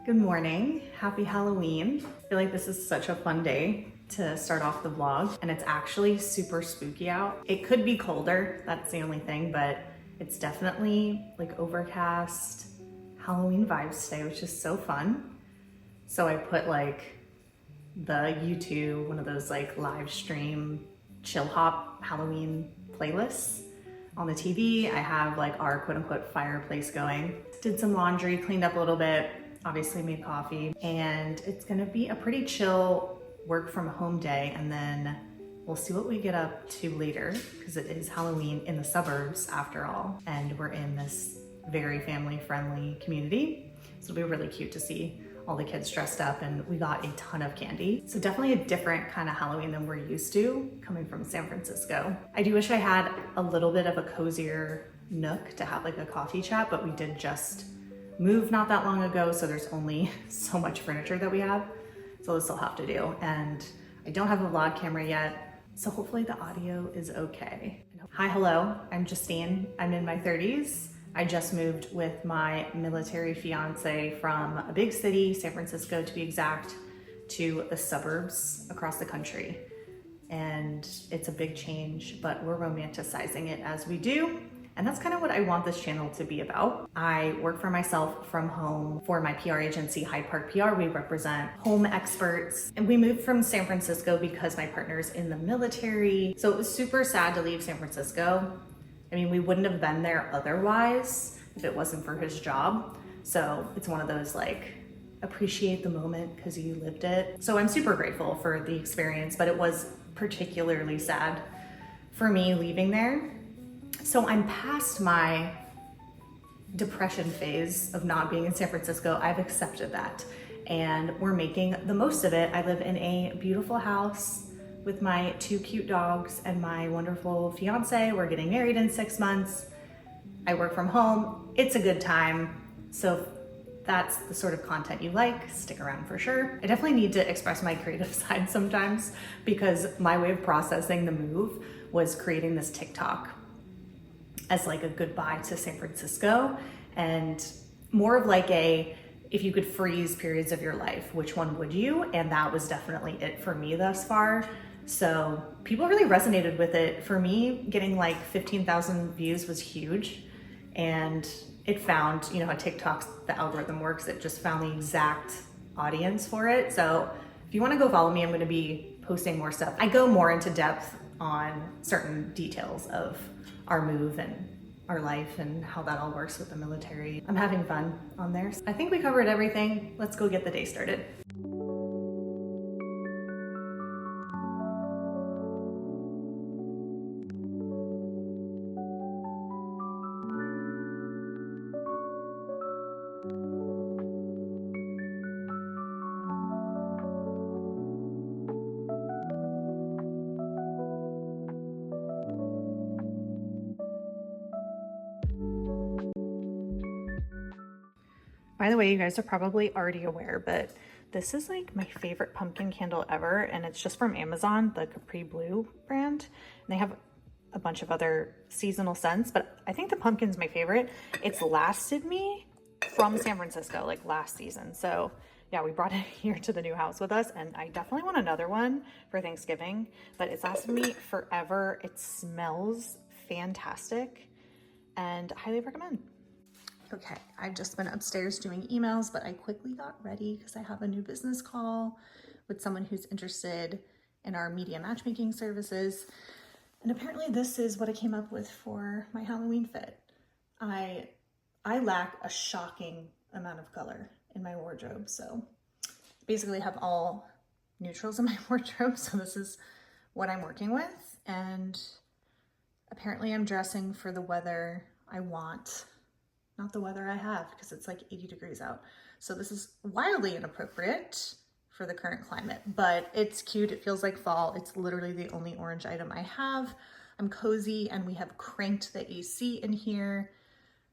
Good morning, happy Halloween. I feel like this is such a fun day to start off the vlog, and it's actually super spooky out. It could be colder, that's the only thing, but it's definitely like overcast Halloween vibes today, which is so fun. So I put like the YouTube, one of those like live stream chill hop Halloween playlists on the TV. I have like our quote unquote fireplace going. Did some laundry, cleaned up a little bit, obviously made coffee, and it's gonna be a pretty chill work from home day, and then we'll see what we get up to later because it is Halloween in the suburbs after all, and we're in this very family friendly community. So it'll be really cute to see all the kids dressed up, and we got a ton of candy. So definitely a different kind of Halloween than we're used to coming from San Francisco. I do wish I had a little bit of a cozier nook to have like a coffee chat, but we did just move not that long ago, so there's only so much furniture that we have. So we'll still have to do. And I don't have a vlog camera yet, so hopefully the audio is okay. Hi, hello, I'm Justine. I'm in my 30s. I just moved with my military fiance from a big city, San Francisco to be exact, to the suburbs across the country. And it's a big change, but we're romanticizing it as we do. And that's kind of what I want this channel to be about. I work for myself from home for my PR agency, Hyde Park PR. We represent home experts. And we moved from San Francisco because my partner's in the military. So it was super sad to leave San Francisco. I mean, we wouldn't have been there otherwise if it wasn't for his job. So it's one of those like, appreciate the moment because you lived it. So I'm super grateful for the experience, but it was particularly sad for me leaving there. So I'm past my depression phase of not being in San Francisco. I've accepted that and we're making the most of it. I live in a beautiful house with my 2 cute dogs and my wonderful fiance. We're getting married in 6 months. I work from home. It's a good time. So if that's the sort of content you like, stick around for sure. I definitely need to express my creative side sometimes because my way of processing the move was creating this TikTok as like a goodbye to San Francisco, and more of like a, if you could freeze periods of your life, which one would you? And that was definitely it for me thus far. So people really resonated with it. For me, getting like 15,000 views was huge. And it found, you know how TikTok's, the algorithm works, it just found the exact audience for it. So if you wanna go follow me, I'm gonna be posting more stuff. I go more into depth on certain details of our move and our life and how that all works with the military. I'm having fun on there. I think we covered everything. Let's go get the day started. By the way, you guys are probably already aware, but this is like my favorite pumpkin candle ever, and it's just from Amazon, the Capri Blue brand. And they have a bunch of other seasonal scents, but I think the pumpkin's my favorite. It's lasted me from San Francisco, like last season. So yeah, we brought it here to the new house with us, and I definitely want another one for Thanksgiving, but it's lasted me forever. It smells fantastic and I highly recommend. Okay, I've just been upstairs doing emails, but I quickly got ready because I have a new business call with someone who's interested in our media matchmaking services. And apparently this is what I came up with for my Halloween fit. I lack a shocking amount of color in my wardrobe. So basically I have all neutrals in my wardrobe. So this is what I'm working with. And apparently I'm dressing for the weather I want, not the weather I have, because it's like 80 degrees out. So this is wildly inappropriate for the current climate, but it's cute. It feels like fall. It's literally the only orange item I have. I'm cozy, and we have cranked the AC in here.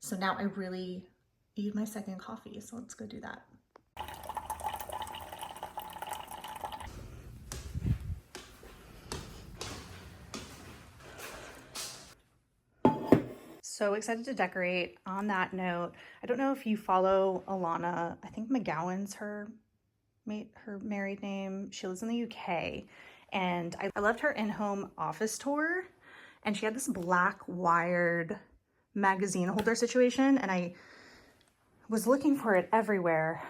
So now I really need my second coffee. So let's go do that. so excited to decorate. On that note, I don't know if you follow Alana. I think McGowan's her married name. She lives in the UK. And I loved her in-home office tour. And she had this black wired magazine holder situation. And I was looking for it everywhere,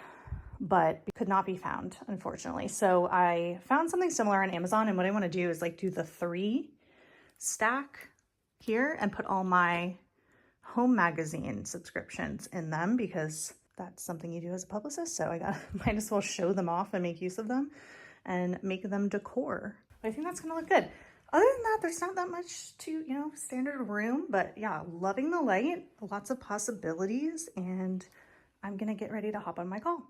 but could not be found, unfortunately. So I found something similar on Amazon. And what I want to do is like do the 3 stack here and put all my home magazine subscriptions in them, because that's something you do as a publicist. So might as well show them off and make use of them and make them decor. But I think that's gonna look good. Other than that, there's not that much to, standard room, but yeah, loving the light, lots of possibilities, and I'm gonna get ready to hop on my call.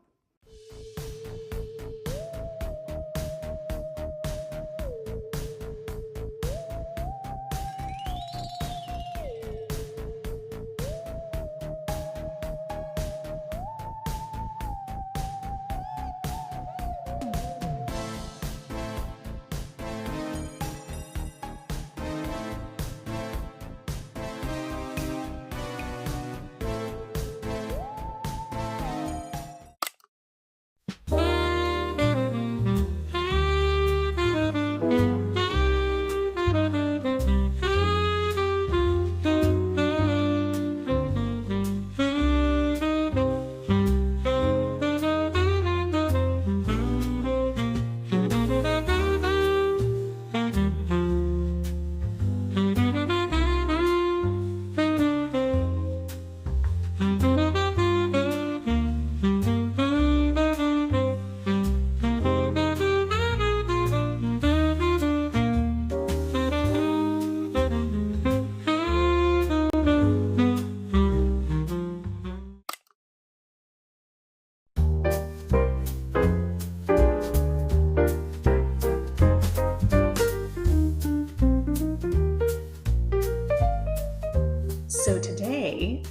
So today,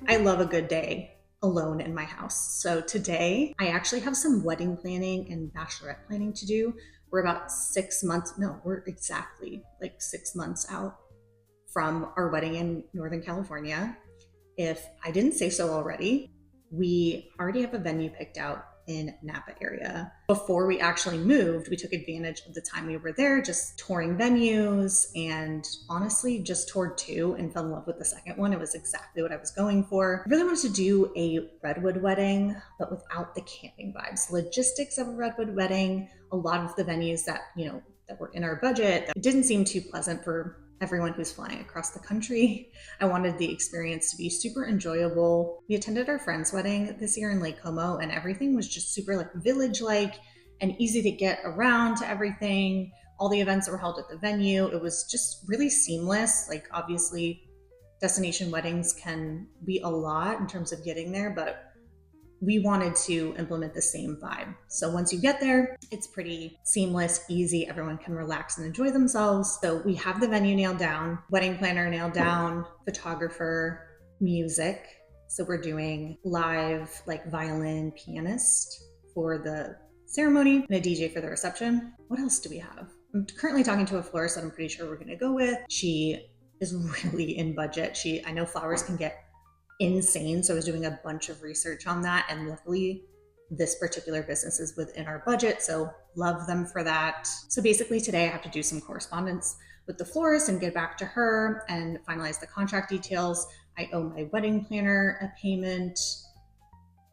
I love a good day alone in my house. So today, I actually have some wedding planning and bachelorette planning to do. We're about 6 months, no, we're exactly like 6 months out from our wedding in Northern California. If I didn't say so already, we already have a venue picked out in Napa area. Before we actually moved, we took advantage of the time we were there, just touring venues, and honestly just toured 2 and fell in love with the second one. It was exactly what I was going for. I really wanted to do a redwood wedding, but without the camping vibes. Logistics of a redwood wedding, a lot of the venues that, that were in our budget, it didn't seem too pleasant for everyone who's flying across the country. I wanted the experience to be super enjoyable. We attended our friend's wedding this year in Lake Como, and everything was just super like village-like and easy to get around to everything. All the events that were held at the venue, it was just really seamless. Like obviously destination weddings can be a lot in terms of getting there, but we wanted to implement the same vibe. So once you get there, it's pretty seamless, easy. Everyone can relax and enjoy themselves. So we have the venue nailed down, wedding planner nailed down, photographer, music. So we're doing live like violin pianist for the ceremony and a DJ for the reception. What else do we have? I'm currently talking to a florist that I'm pretty sure we're gonna go with. She is really in budget. I know flowers can get insane. So I was doing a bunch of research on that, and luckily this particular business is within our budget. So love them for that. So basically today I have to do some correspondence with the florist and get back to her and finalize the contract details. I owe my wedding planner a payment.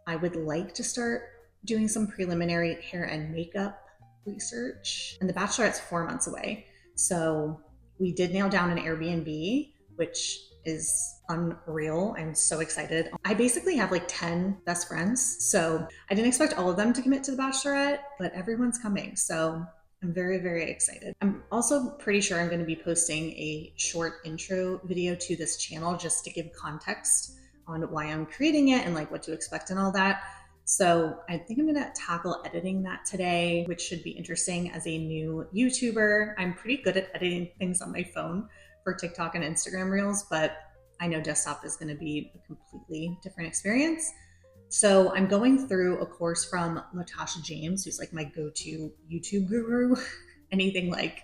I would like to start doing some preliminary hair and makeup research, and the bachelorette's 4 months away. So we did nail down an Airbnb, which is unreal. I'm so excited. I basically have like 10 best friends. So I didn't expect all of them to commit to the bachelorette, but everyone's coming. So I'm very, very excited. I'm also pretty sure I'm going to be posting a short intro video to this channel just to give context on why I'm creating it and like what to expect and all that. So I think I'm going to tackle editing that today, which should be interesting as a new YouTuber. I'm pretty good at editing things on my phone for TikTok and Instagram Reels, but I know desktop is going to be a completely different experience. So I'm going through a course from Latasha James, who's like my go-to YouTube guru. Anything like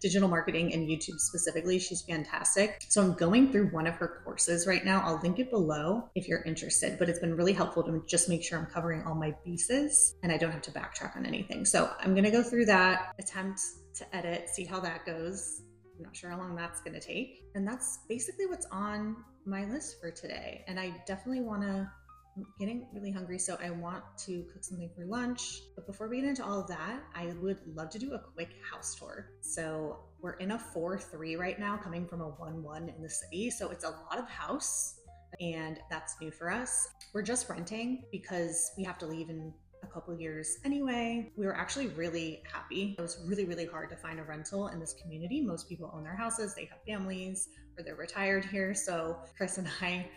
digital marketing and YouTube specifically. She's fantastic. So I'm going through one of her courses right now. I'll link it below if you're interested, but it's been really helpful to just make sure I'm covering all my bases and I don't have to backtrack on anything. So I'm going to go through that, attempt to edit, see how that goes. I'm not sure how long that's going to take. And that's basically what's on my list for today. And I definitely want to, I'm getting really hungry, so I want to cook something for lunch. But before we get into all of that, I would love to do a quick house tour. So we're in a 4-3 right now, coming from a 1-1 in the city. So it's a lot of house, and that's new for us. We're just renting because we have to leave in a couple of years anyway. We were actually really happy. It was really, really hard to find a rental in this community. Most people own their houses, they have families, or they're retired here. So Chris and I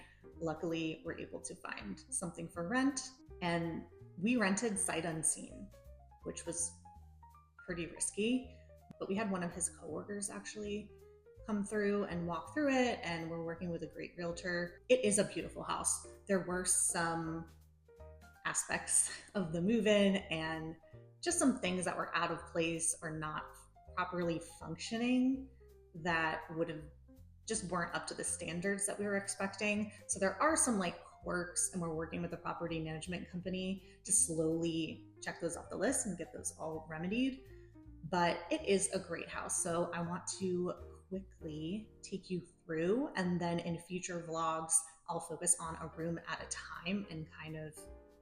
luckily were able to find something for rent, and we rented sight unseen, which was pretty risky. But we had one of his coworkers actually come through and walk through it, and we're working with a great realtor. It is a beautiful house. There were some aspects of the move-in and just some things that were out of place or not properly functioning that would have just weren't up to the standards that we were expecting. So there are some like quirks, and we're working with a property management company to slowly check those off the list and get those all remedied. But it is a great house. So I want to quickly take you through, and then in future vlogs, I'll focus on a room at a time and kind of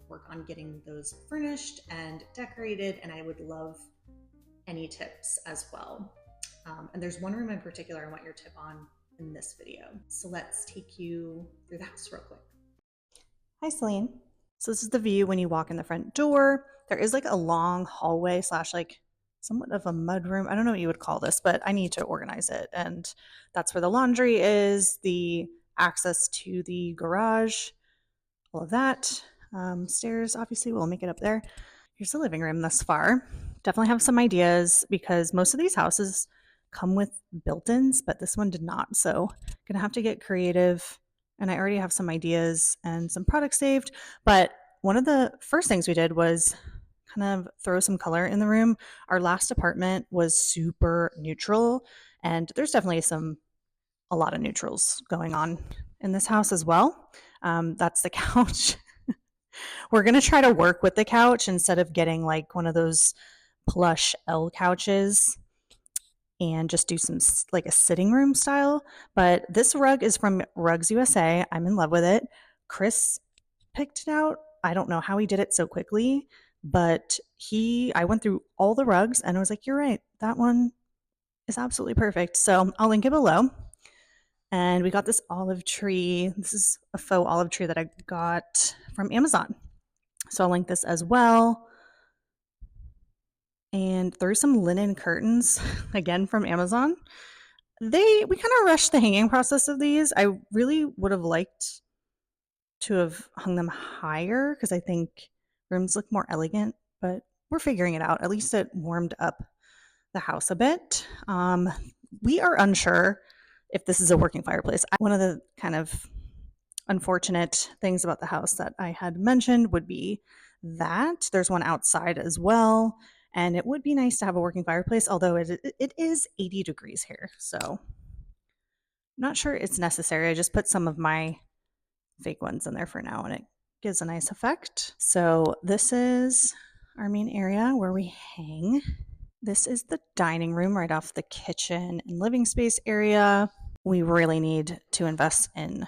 work on getting those furnished and decorated. And I would love any tips as well. And there's one room in particular I want your tip on in this video. So let's take you through the house real quick. Hi, Celine. So this is the view when you walk in the front door. There is like a long hallway slash like somewhat of a mud room. I don't know what you would call this, but I need to organize it. And that's where the laundry is, the access to the garage, all of that. Stairs, obviously, we'll make it up there. Here's the living room thus far. Definitely have some ideas because most of these houses come with built-ins, but this one did not. So gonna have to get creative. And I already have some ideas and some products saved. But one of the first things we did was kind of throw some color in the room. Our last apartment was super neutral, and there's definitely a lot of neutrals going on in this house as well. That's the couch. We're going to try to work with the couch instead of getting like one of those plush L couches and just do some like a sitting room style. But this rug is from Rugs USA. I'm in love with it. Chris picked it out. I don't know how he did it so quickly, but I went through all the rugs and I was like, you're right. That one is absolutely perfect. So I'll link it below. And we got this olive tree. This is a faux olive tree that I got from Amazon. So I'll link this as well. And there's some linen curtains, again from Amazon. We kind of rushed the hanging process of these. I really would have liked to have hung them higher because I think rooms look more elegant, but we're figuring it out. At least it warmed up the house a bit. We are unsure if this is a working fireplace. One of the kind of unfortunate things about the house that I had mentioned would be that there's one outside as well, and it would be nice to have a working fireplace, although it is 80 degrees here, so I'm not sure it's necessary. I just put some of my fake ones in there for now, and it gives a nice effect. So this is our main area where we hang. This is the dining room right off the kitchen and living space area. We really need to invest in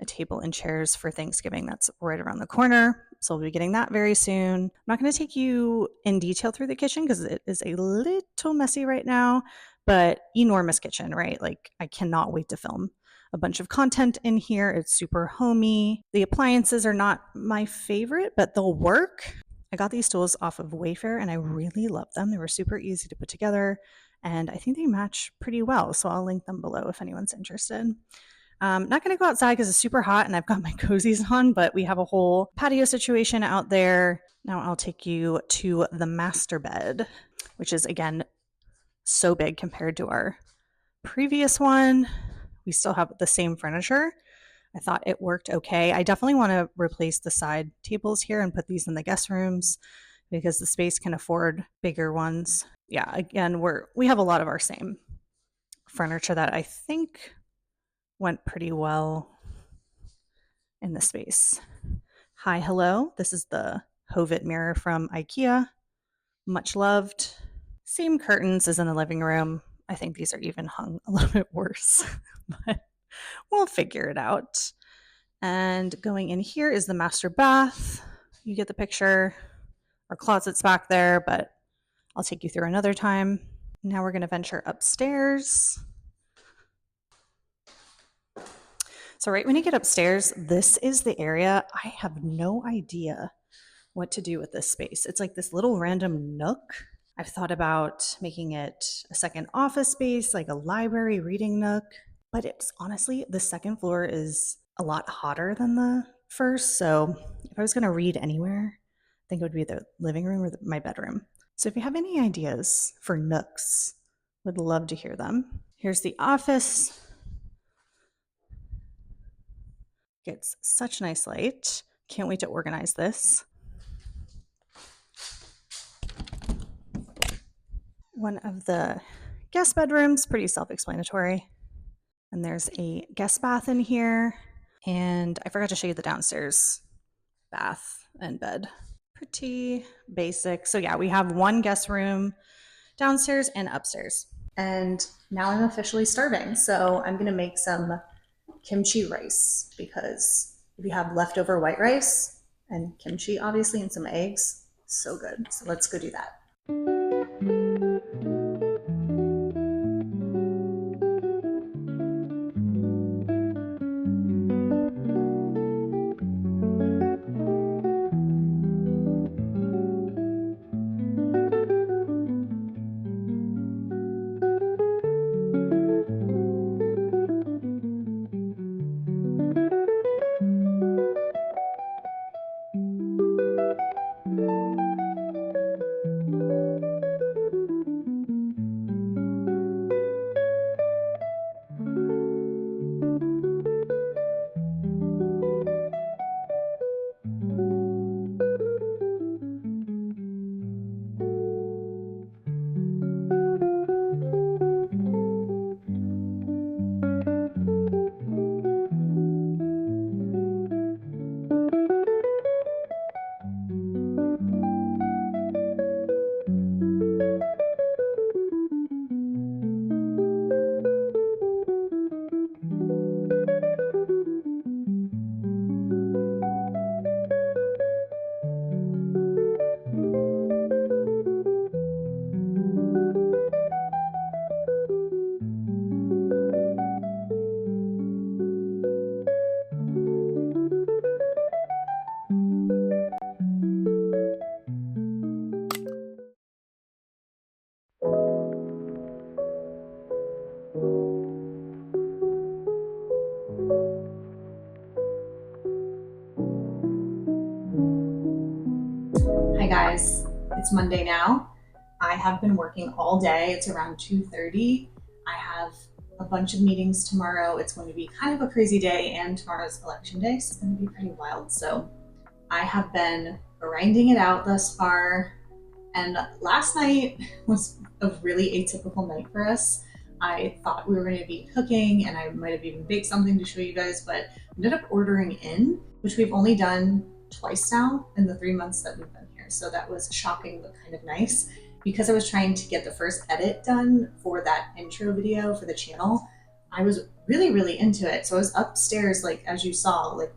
a table and chairs for Thanksgiving. That's right around the corner. So we'll be getting that very soon. I'm not going to take you in detail through the kitchen because it is a little messy right now, but enormous kitchen, right? Like I cannot wait to film a bunch of content in here. It's super homey. The appliances are not my favorite, but they'll work. I got these stools off of Wayfair and I really love them. They were super easy to put together and I think they match pretty well. So I'll link them below if anyone's interested. Not going to go outside because it's super hot and I've got my cozies on, but we have a whole patio situation out there. Now I'll take you to the master bed, which is again, so big compared to our previous one. We still have the same furniture. I thought it worked okay. I definitely want to replace the side tables here and put these in the guest rooms because the space can afford bigger ones. yeah, again, we have a lot of our same furniture that I think went pretty well in the space. Hi, hello. This is the Hovet mirror from IKEA. Much loved. Same curtains as in the living room. I think these are even hung a little bit worse, but we'll figure it out. And going in here is the master bath. You get the picture. Our closet's back there, but I'll take you through another time. Now we're going to venture upstairs. So right when you get upstairs, this is the area. I have no idea what to do with this space. It's like this little random nook. I've thought about making it a second office space, like a library reading nook, but it's honestly, the second floor is a lot hotter than the first. So if I was going to read anywhere, I think it would be the living room or my bedroom. So if you have any ideas for nooks, would love to hear them. Here's the office. Gets such nice light. Can't wait to organize this. One of the guest bedrooms, pretty self-explanatory. And there's a guest bath in here. And I forgot to show you the downstairs bath and bed. Pretty basic. So yeah, we have one guest room downstairs and upstairs. And now I'm officially starving. So I'm gonna make some kimchi rice, because if you have leftover white rice and kimchi, obviously, and some eggs, so good. So let's go do that. Hi guys, it's Monday now. I have been working all day. It's around 2:30. I have a bunch of meetings tomorrow. It's going to be kind of a crazy day, and tomorrow's election day, so it's going to be pretty wild. So I have been grinding it out thus far. And last night was a really atypical night for us. I thought we were going to be cooking, and I might have even baked something to show you guys, but ended up ordering in, which we've only done twice now in the 3 months that we've been here. So that was shocking, but kind of nice, because I was trying to get the first edit done for that intro video for the channel. I was really, really into it. So I was upstairs, like, as you saw, like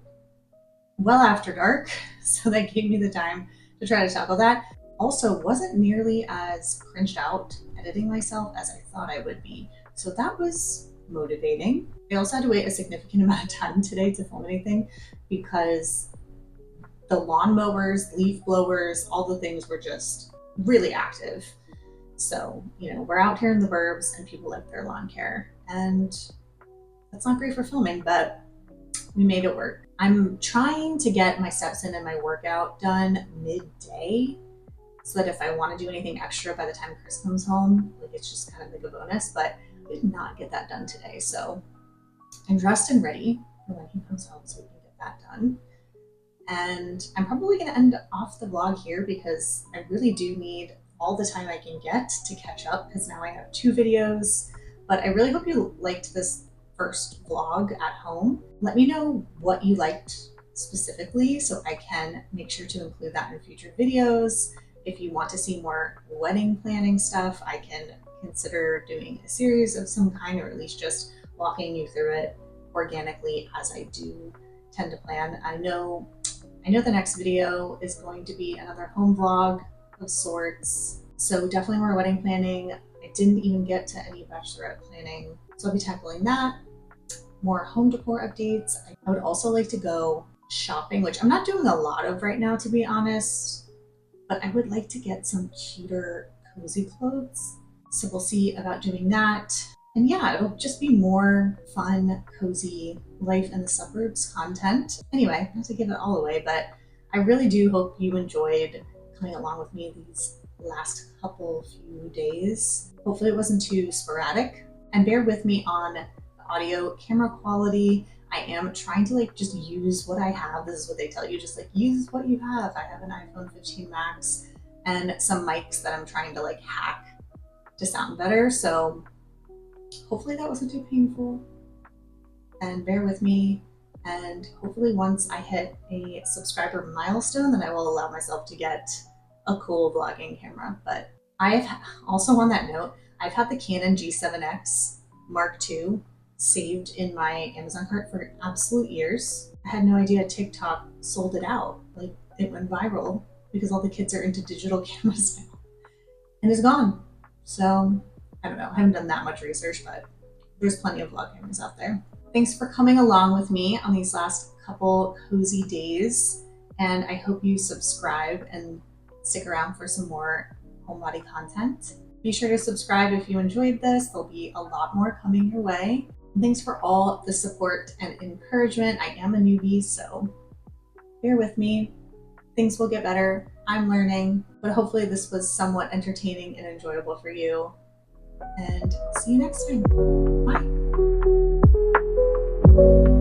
well after dark. So that gave me the time to try to tackle that. Also, wasn't nearly as cringed out editing myself as I thought I would be. So that was motivating. I also had to wait a significant amount of time today to film anything, because the lawnmowers, leaf blowers, all the things were just really active. So, we're out here in the burbs and people like their lawn care, and that's not great for filming, but we made it work. I'm trying to get my steps in and my workout done midday, so that if I want to do anything extra by the time Chris comes home, like, it's just kind of like a bonus. But I did not get that done today. So I'm dressed and ready for when he comes home so we can get that done. And I'm probably going to end off the vlog here, because I really do need all the time I can get to catch up because now I have 2 videos. But I really hope you liked this first vlog at home. Let me know what you liked specifically so I can make sure to include that in future videos. If you want to see more wedding planning stuff, I can consider doing a series of some kind, or at least just walking you through it organically as I do tend to plan. I know the next video is going to be another home vlog of sorts. So definitely more wedding planning. I didn't even get to any bachelorette planning. So I'll be tackling that. More home decor updates. I would also like to go shopping, which I'm not doing a lot of right now, to be honest, but I would like to get some cuter, cozy clothes. So we'll see about doing that. And yeah, it'll just be more fun, cozy life in the suburbs content. Anyway, not to give it all away, but I really do hope you enjoyed coming along with me these last few days. Hopefully it wasn't too sporadic, and bear with me on the audio camera quality. I am trying to just use what I have. This is what they tell you, just use what you have. I have an iPhone 15 Max and some mics that I'm trying to hack to sound better. So hopefully that wasn't too painful, and bear with me. And hopefully once I hit a subscriber milestone, then I will allow myself to get a cool vlogging camera. But I've also, on that note, I've had the Canon G7X Mark II saved in my Amazon cart for absolute years. I had no idea TikTok sold it out. It went viral because all the kids are into digital cameras now, and it's gone. So I don't know, I haven't done that much research, but there's plenty of vlog cameras out there. Thanks for coming along with me on these last couple cozy days, and I hope you subscribe and stick around for some more homebody content. Be sure to subscribe if you enjoyed this. There'll be a lot more coming your way. And thanks for all the support and encouragement. I am a newbie, so bear with me. Things will get better. I'm learning, but hopefully this was somewhat entertaining and enjoyable for you. And see you next time. Bye.